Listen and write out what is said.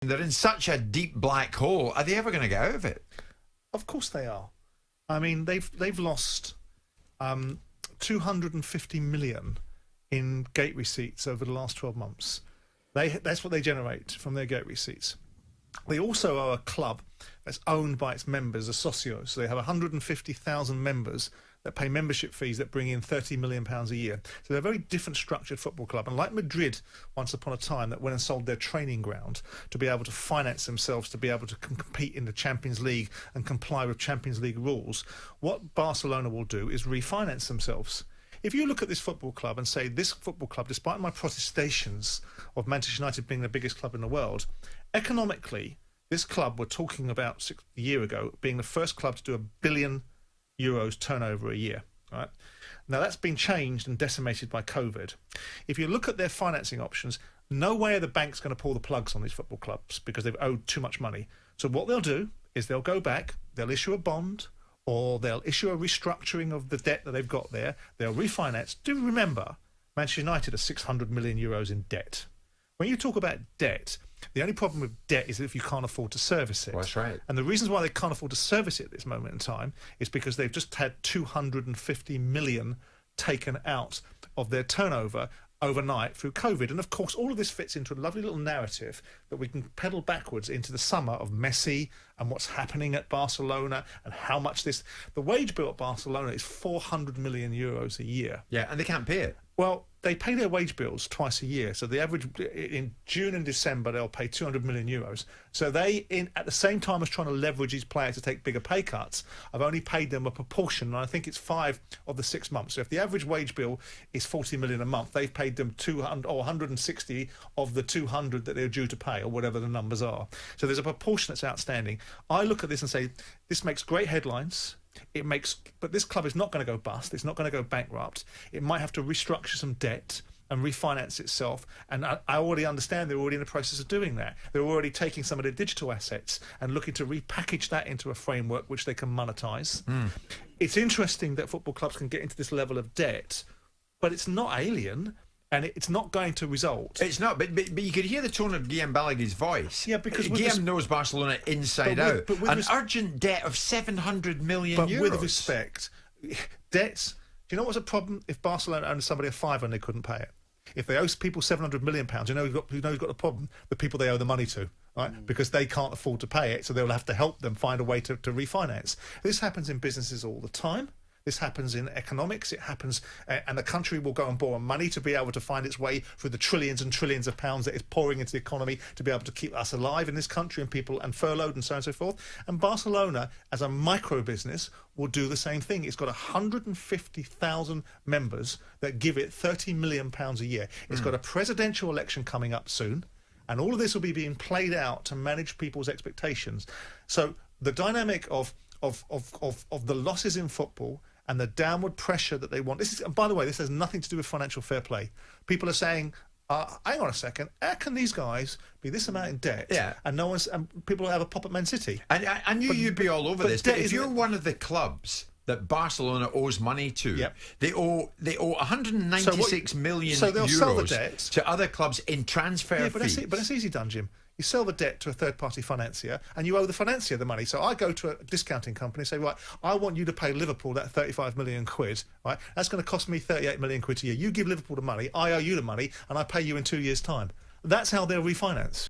They're in such a deep black hole. Are they ever going to get out of it? Of course they are. I mean, they've lost 250 million in gate receipts over the last 12 months. That's what they generate from their gate receipts. They also are a club that's owned by its members, a socio. So they have 150,000 members that pay membership fees that bring in £30 million a year. So they're a very different structured football club. And like Madrid, once upon a time, that went and sold their training ground to be able to finance themselves, to be able to compete in the Champions League and comply with Champions League rules, what Barcelona will do is refinance themselves. If you look at this football club and say, this football club, despite my protestations of Manchester United being the biggest club in the world, economically, this club, we're talking about a year ago, being the first club to do €1 billion turnover a year. Right? Now, that's been changed and decimated by COVID. If you look at their financing options, no way are the banks going to pull the plugs on these football clubs because they've owed too much money. So what they'll do is they'll go back, they'll issue a bond, or they'll issue a restructuring of the debt that they've got there. They'll refinance. Do remember, Manchester United are €600 million in debt. When you talk about debt, the only problem with debt is if you can't afford to service it. Well, that's right. And the reasons why they can't afford to service it at this moment in time is because they've just had 250 million taken out of their turnover overnight through COVID. And of course, all of this fits into a lovely little narrative that we can pedal backwards into the summer of Messi and what's happening at Barcelona and how much the wage bill at Barcelona is €400 million a year. Yeah, and they can't pay it. Well, they pay their wage bills twice a year. So the average in June and December, they'll pay €200 million. So they, at the same time as trying to leverage these players to take bigger pay cuts, I've only paid them a proportion, and I think it's 5 of the 6 months. So if the average wage bill is 40 million a month, they've paid them 200 or 160 of the 200 that they're due to pay, or whatever the numbers are. So there's a proportion that's outstanding. I look at this and say, this makes great headlines. But this club is not going to go bust. It's not going to go bankrupt. It might have to restructure some debt and refinance itself. And I already understand they're already in the process of doing that. They're already taking some of their digital assets and looking to repackage that into a framework which they can monetize. It's interesting that football clubs can get into this level of debt, but it's not alien. And it's not going to result. It's not, but you could hear the tone of Guillaume Balaguer's voice. Yeah, because Guillaume knows Barcelona inside out. An urgent debt of €700 million. But with respect, debts. Do you know what's a problem? If Barcelona owed somebody a fiver and they couldn't pay it, if they owe people £700 million, you know who's got the problem? The people they owe the money to, right? Because they can't afford to pay it, so they'll have to help them find a way to refinance. This happens in businesses all the time. This happens in economics. It happens, and the country will go and borrow money to be able to find its way through the trillions and trillions of pounds that is pouring into the economy to be able to keep us alive in this country and people and furloughed and so on and so forth. And Barcelona, as a micro business, will do the same thing. It's got 150,000 members that give it £30 million a year. It's got a presidential election coming up soon, and all of this will be being played out to manage people's expectations. So the dynamic of the losses in football and the downward pressure that they want. This is, and by the way, this has nothing to do with financial fair play. People are saying, hang on a second, how can these guys be this amount in debt? Yeah. And people have a pop at Man City. And I knew you'd be all over this, but if you're one of the clubs that Barcelona owes money to, yep, they owe 196 million so they'll euros sell the debt to other clubs in transfer fees. But that's easy done, Jim. You sell the debt to a third-party financier, and you owe the financier the money. So I go to a discounting company and say, right, I want you to pay Liverpool that 35 million quid. Right, that's going to cost me 38 million quid a year. You give Liverpool the money, I owe you the money, and I pay you in 2 years' time. That's how they'll refinance.